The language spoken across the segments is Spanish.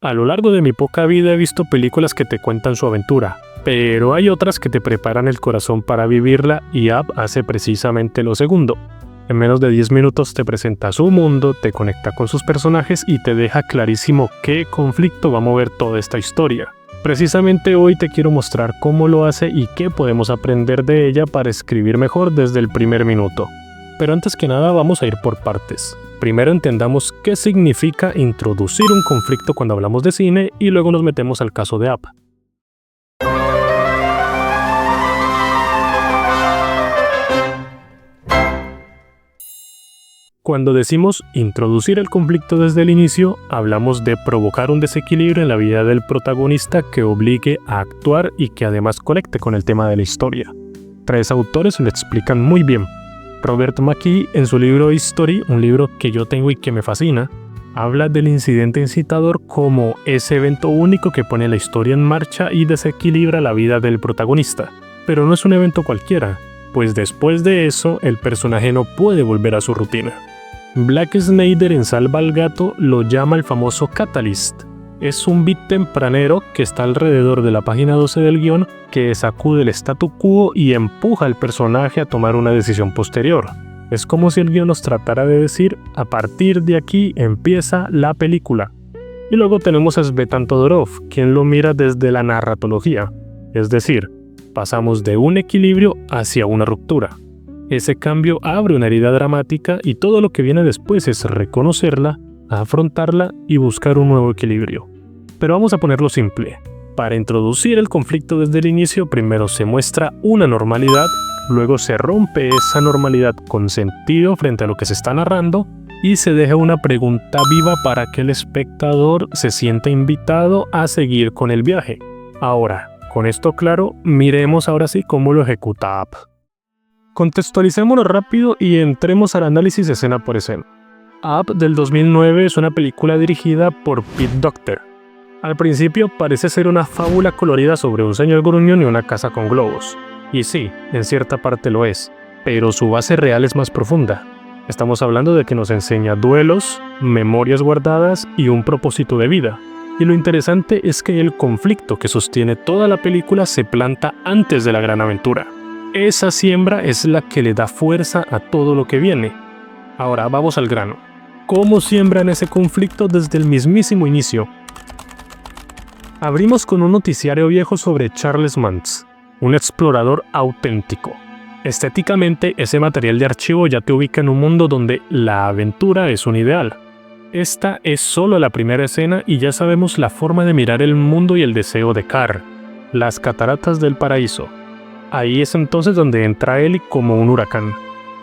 A lo largo de mi poca vida he visto películas que te cuentan su aventura, pero hay otras que te preparan el corazón para vivirla y Up hace precisamente lo segundo. En menos de 10 minutos te presenta su mundo, te conecta con sus personajes y te deja clarísimo qué conflicto va a mover toda esta historia. Precisamente hoy te quiero mostrar cómo lo hace y qué podemos aprender de ella para escribir mejor desde el primer minuto. Pero antes que nada vamos a ir por partes. Primero entendamos qué significa introducir un conflicto cuando hablamos de cine y luego nos metemos al caso de Up. Cuando decimos introducir el conflicto desde el inicio, hablamos de provocar un desequilibrio en la vida del protagonista que obligue a actuar y que además conecte con el tema de la historia. Tres autores lo explican muy bien. Robert McKee, en su libro History, un libro que yo tengo y que me fascina, habla del incidente incitador como ese evento único que pone la historia en marcha y desequilibra la vida del protagonista. Pero no es un evento cualquiera, pues después de eso el personaje no puede volver a su rutina. Black Snyder en Salva al Gato lo llama el famoso catalyst. Es un beat tempranero que está alrededor de la página 12 del guión que sacude el statu quo y empuja al personaje a tomar una decisión posterior. Es como si el guión nos tratara de decir, a partir de aquí empieza la película. Y luego tenemos a Svetan Todorov, quien lo mira desde la narratología. Es decir, pasamos de un equilibrio hacia una ruptura. Ese cambio abre una herida dramática y todo lo que viene después es reconocerla, afrontarla y buscar un nuevo equilibrio. Pero vamos a ponerlo simple. Para introducir el conflicto desde el inicio, primero se muestra una normalidad, luego se rompe esa normalidad con sentido frente a lo que se está narrando y se deja una pregunta viva para que el espectador se sienta invitado a seguir con el viaje. Ahora, con esto claro, miremos ahora sí cómo lo ejecuta Up. Contextualicémonos rápido y entremos al análisis escena por escena. Up del 2009 es una película dirigida por Pete Docter. Al principio parece ser una fábula colorida sobre un señor gruñón y una casa con globos. Y sí, en cierta parte lo es, pero su base real es más profunda. Estamos hablando de que nos enseña duelos, memorias guardadas y un propósito de vida. Y lo interesante es que el conflicto que sostiene toda la película se planta antes de la gran aventura. Esa siembra es la que le da fuerza a todo lo que viene. Ahora vamos al grano. ¿Cómo siembran ese conflicto desde el mismísimo inicio? Abrimos con un noticiario viejo sobre Charles Mantz, un explorador auténtico. Estéticamente, ese material de archivo ya te ubica en un mundo donde la aventura es un ideal. Esta es solo la primera escena y ya sabemos la forma de mirar el mundo y el deseo de Carr, las cataratas del paraíso. Ahí es entonces donde entra Ellie como un huracán,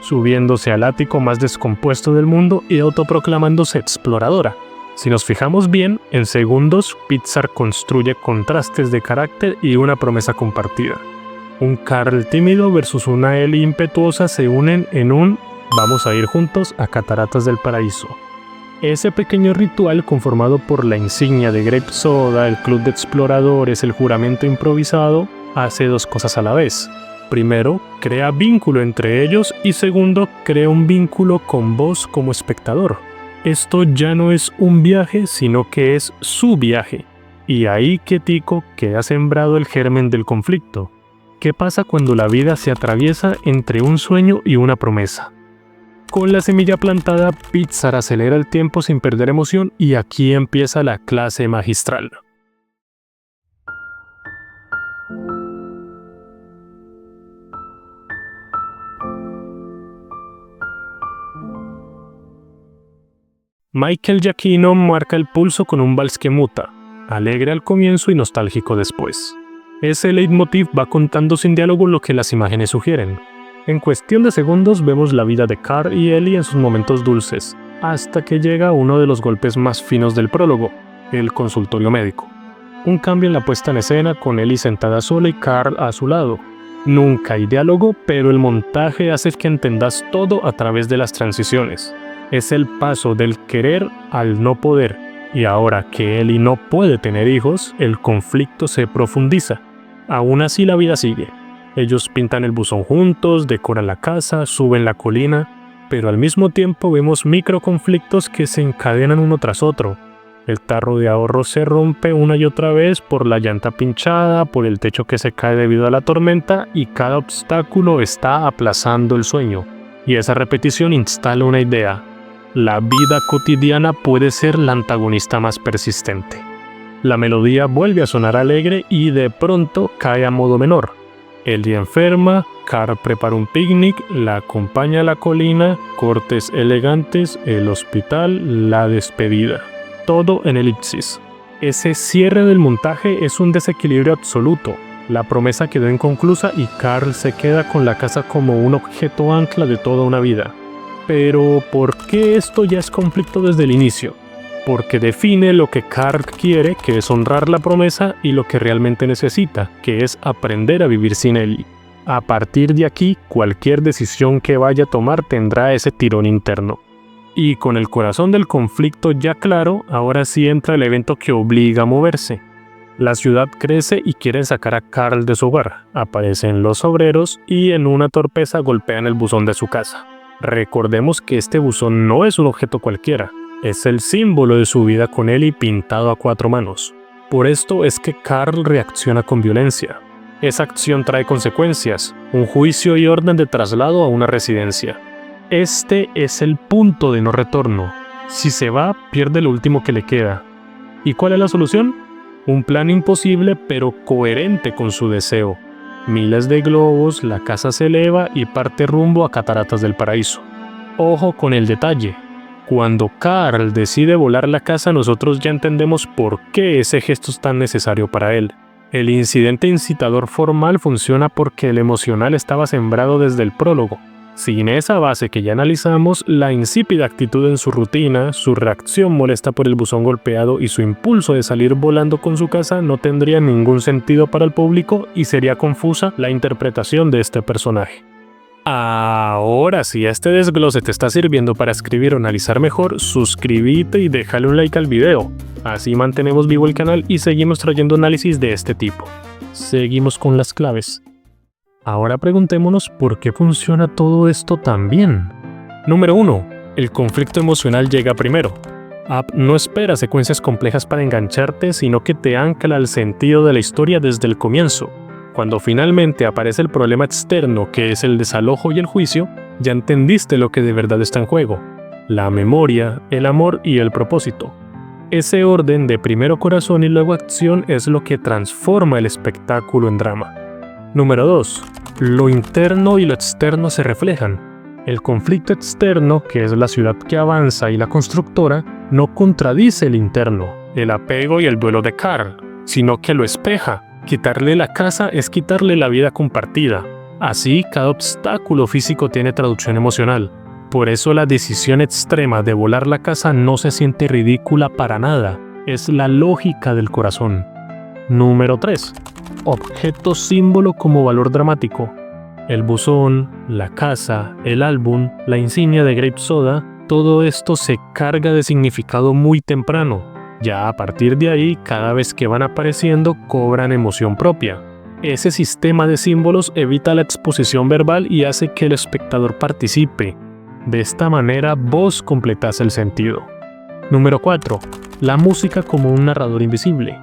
subiéndose al ático más descompuesto del mundo y autoproclamándose exploradora. Si nos fijamos bien, en segundos, Pixar construye contrastes de carácter y una promesa compartida. Un Carl tímido versus una Ellie impetuosa se unen en un vamos a ir juntos a Cataratas del Paraíso. Ese pequeño ritual conformado por la insignia de Grape Soda, el club de exploradores, el juramento improvisado, hace dos cosas a la vez. Primero, crea vínculo entre ellos y segundo, crea un vínculo con vos como espectador. Esto ya no es un viaje, sino que es su viaje. Y ahí quietico queda sembrado el germen del conflicto. ¿Qué pasa cuando la vida se atraviesa entre un sueño y una promesa? Con la semilla plantada, Pixar acelera el tiempo sin perder emoción y aquí empieza la clase magistral. Michael Giacchino marca el pulso con un vals que muta, alegre al comienzo y nostálgico después. Ese leitmotiv va contando sin diálogo lo que las imágenes sugieren. En cuestión de segundos vemos la vida de Carr y Ellie en sus momentos dulces, hasta que llega uno de los golpes más finos del prólogo, el consultorio médico. Un cambio en la puesta en escena con Ellie sentada sola y Carr a su lado. Nunca hay diálogo, pero el montaje hace que entendas todo a través de las transiciones. Es el paso del querer al no poder, y ahora que Ellie no puede tener hijos, el conflicto se profundiza. Aún así la vida sigue. Ellos pintan el buzón juntos, decoran la casa, suben la colina, pero al mismo tiempo vemos microconflictos que se encadenan uno tras otro. El tarro de ahorro se rompe una y otra vez por la llanta pinchada, por el techo que se cae debido a la tormenta, y cada obstáculo está aplazando el sueño. Y esa repetición instala una idea: la vida cotidiana puede ser la antagonista más persistente. La melodía vuelve a sonar alegre y de pronto cae a modo menor. Ellie enferma, Carl prepara un picnic, la acompaña a la colina, cortes elegantes, el hospital, la despedida. Todo en elipsis. Ese cierre del montaje es un desequilibrio absoluto. La promesa quedó inconclusa y Carl se queda con la casa como un objeto ancla de toda una vida. Pero, ¿por qué esto ya es conflicto desde el inicio? Porque define lo que Carl quiere, que es honrar la promesa, y lo que realmente necesita, que es aprender a vivir sin Ellie. A partir de aquí, cualquier decisión que vaya a tomar tendrá ese tirón interno. Y con el corazón del conflicto ya claro, ahora sí entra el evento que obliga a moverse. La ciudad crece y quieren sacar a Carl de su hogar. Aparecen los obreros y en una torpeza golpean el buzón de su casa. Recordemos que este buzón no es un objeto cualquiera. Es el símbolo de su vida con Ellie pintado a 4 manos. Por esto es que Carl reacciona con violencia. Esa acción trae consecuencias, un juicio y orden de traslado a una residencia. Este es el punto de no retorno. Si se va, pierde lo último que le queda. ¿Y cuál es la solución? Un plan imposible pero coherente con su deseo. Miles de globos, la casa se eleva y parte rumbo a Cataratas del Paraíso. Ojo con el detalle. Cuando Carl decide volar la casa, nosotros ya entendemos por qué ese gesto es tan necesario para él. El incidente incitador formal funciona porque el emocional estaba sembrado desde el prólogo. Sin esa base que ya analizamos, la insípida actitud en su rutina, su reacción molesta por el buzón golpeado y su impulso de salir volando con su casa no tendría ningún sentido para el público y sería confusa la interpretación de este personaje. Ahora, si este desglose te está sirviendo para escribir o analizar mejor, suscríbete y déjale un like al video. Así mantenemos vivo el canal y seguimos trayendo análisis de este tipo. Seguimos con las claves. Ahora preguntémonos por qué funciona todo esto tan bien. Número 1. El conflicto emocional llega primero. Up no espera secuencias complejas para engancharte, sino que te ancla al sentido de la historia desde el comienzo. Cuando finalmente aparece el problema externo, que es el desalojo y el juicio, ya entendiste lo que de verdad está en juego: la memoria, el amor y el propósito. Ese orden de primero corazón y luego acción es lo que transforma el espectáculo en drama. Número 2. Lo interno y lo externo se reflejan. El conflicto externo, que es la ciudad que avanza y la constructora, no contradice el interno, el apego y el duelo de Carl, sino que lo espeja. Quitarle la casa es quitarle la vida compartida. Así, cada obstáculo físico tiene traducción emocional. Por eso la decisión extrema de volar la casa no se siente ridícula para nada. Es la lógica del corazón. Número 3. Objeto símbolo como valor dramático. El buzón, la casa, el álbum, la insignia de Grape Soda, todo esto se carga de significado muy temprano. Ya a partir de ahí, cada vez que van apareciendo, cobran emoción propia. Ese sistema de símbolos evita la exposición verbal y hace que el espectador participe. De esta manera, vos completás el sentido. Número 4. La música como un narrador invisible.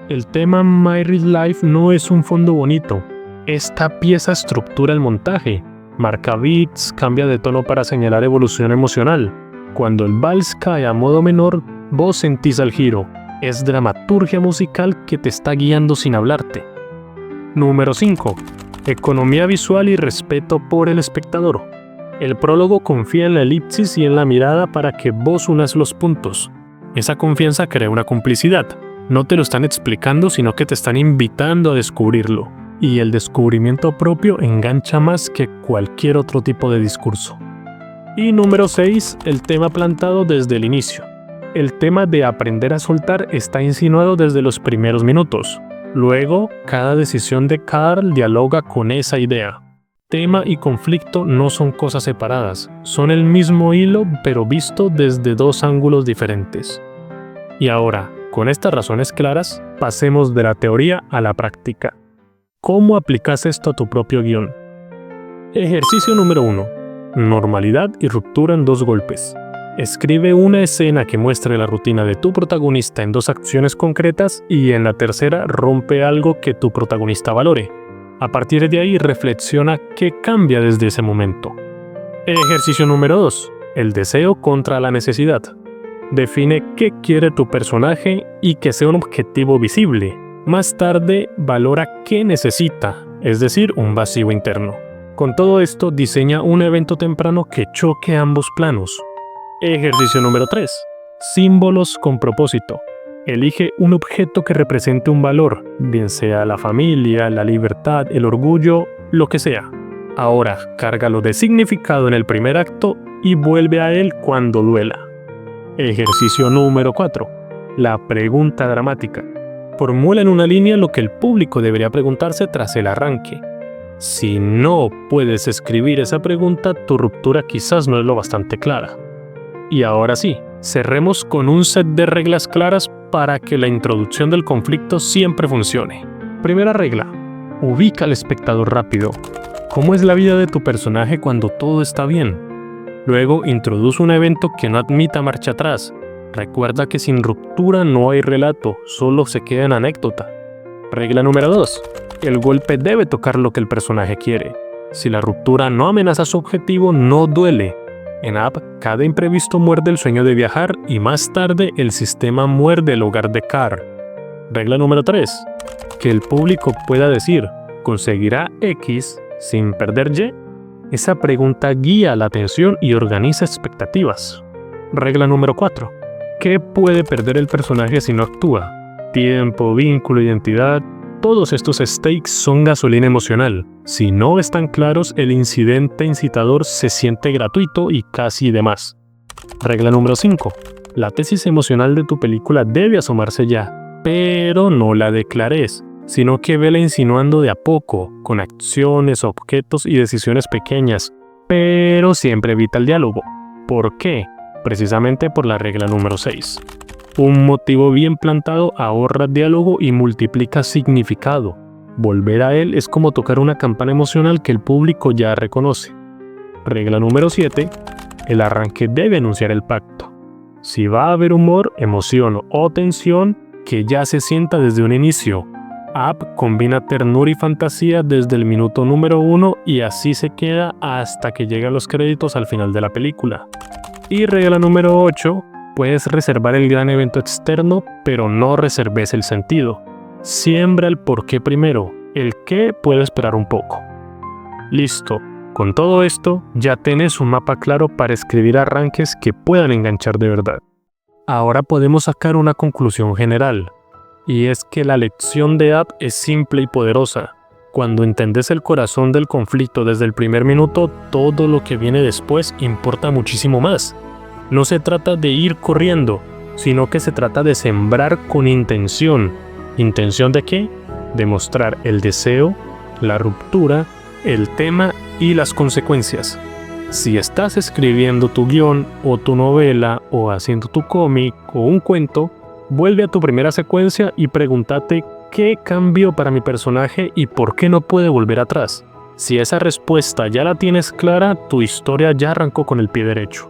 El tema My Real Life no es un fondo bonito. Esta pieza estructura el montaje. Marca beats, cambia de tono para señalar evolución emocional. Cuando el vals cae a modo menor, vos sentís al giro. Es dramaturgia musical que te está guiando sin hablarte. Número 5. Economía visual y respeto por el espectador. El prólogo confía en la elipsis y en la mirada para que vos unas los puntos. Esa confianza crea una complicidad. No te lo están explicando, sino que te están invitando a descubrirlo. Y el descubrimiento propio engancha más que cualquier otro tipo de discurso. Y número 6. El tema plantado desde el inicio. El tema de aprender a soltar está insinuado desde los primeros minutos. Luego, cada decisión de Carl dialoga con esa idea. Tema y conflicto no son cosas separadas, son el mismo hilo pero visto desde 2 ángulos diferentes. Y ahora, con estas razones claras, pasemos de la teoría a la práctica. ¿Cómo aplicas esto a tu propio guión? Ejercicio número 1. Normalidad y ruptura en 2 golpes. Escribe una escena que muestre la rutina de tu protagonista en 2 acciones concretas y en la tercera rompe algo que tu protagonista valore. A partir de ahí reflexiona qué cambia desde ese momento. Ejercicio número 2. El deseo contra la necesidad. Define qué quiere tu personaje y que sea un objetivo visible. Más tarde, valora qué necesita, es decir, un vacío interno. Con todo esto, diseña un evento temprano que choque ambos planos. Ejercicio número 3. Símbolos con propósito. Elige un objeto que represente un valor, bien sea la familia, la libertad, el orgullo, lo que sea. Ahora, cárgalo de significado en el primer acto y vuelve a él cuando duela. Ejercicio número 4. La pregunta dramática. Formula en una línea lo que el público debería preguntarse tras el arranque. Si no puedes escribir esa pregunta, tu ruptura quizás no es lo bastante clara. Y ahora sí, cerremos con un set de reglas claras para que la introducción del conflicto siempre funcione. Primera regla. Ubica al espectador rápido. ¿Cómo es la vida de tu personaje cuando todo está bien? Luego, introduce un evento que no admita marcha atrás. Recuerda que sin ruptura no hay relato, solo se queda en anécdota. Regla número 2. El golpe debe tocar lo que el personaje quiere. Si la ruptura no amenaza su objetivo, no duele. En Up, cada imprevisto muerde el sueño de viajar y más tarde el sistema muerde el hogar de Carr. Regla número 3. Que el público pueda decir, ¿conseguirá X sin perder Y? Esa pregunta guía la atención y organiza expectativas. Regla número 4. ¿Qué puede perder el personaje si no actúa? Tiempo, vínculo, identidad. Todos estos stakes son gasolina emocional. Si no están claros, el incidente incitador se siente gratuito y casi de más. Regla número 5. La tesis emocional de tu película debe asomarse ya, pero no la declares, sino que vela insinuando de a poco, con acciones, objetos y decisiones pequeñas, pero siempre evita el diálogo. ¿Por qué? Precisamente por la regla número 6. Un motivo bien plantado ahorra diálogo y multiplica significado. Volver a él es como tocar una campana emocional que el público ya reconoce. Regla número 7. El arranque debe anunciar el pacto. Si va a haber humor, emoción o tensión, que ya se sienta desde un inicio. Up combina ternura y fantasía desde el minuto número 1 y así se queda hasta que llegan los créditos al final de la película. Y regla número 8, puedes reservar el gran evento externo, pero no reserves el sentido. Siembra el por qué primero, el qué puede esperar un poco. Listo, con todo esto ya tenés un mapa claro para escribir arranques que puedan enganchar de verdad. Ahora podemos sacar una conclusión general, y es que la lección de Up es simple y poderosa. Cuando entendés el corazón del conflicto desde el primer minuto, todo lo que viene después importa muchísimo más. No se trata de ir corriendo, sino que se trata de sembrar con intención. ¿Intención de qué? De mostrar el deseo, la ruptura, el tema y las consecuencias. Si estás escribiendo tu guión o tu novela o haciendo tu cómic o un cuento, vuelve a tu primera secuencia y pregúntate ¿qué cambió para mi personaje y por qué no puede volver atrás? Si esa respuesta ya la tienes clara, tu historia ya arrancó con el pie derecho.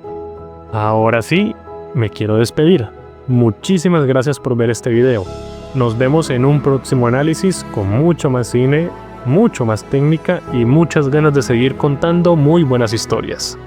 Ahora sí, me quiero despedir. Muchísimas gracias por ver este video. Nos vemos en un próximo análisis con mucho más cine, mucho más técnica y muchas ganas de seguir contando muy buenas historias.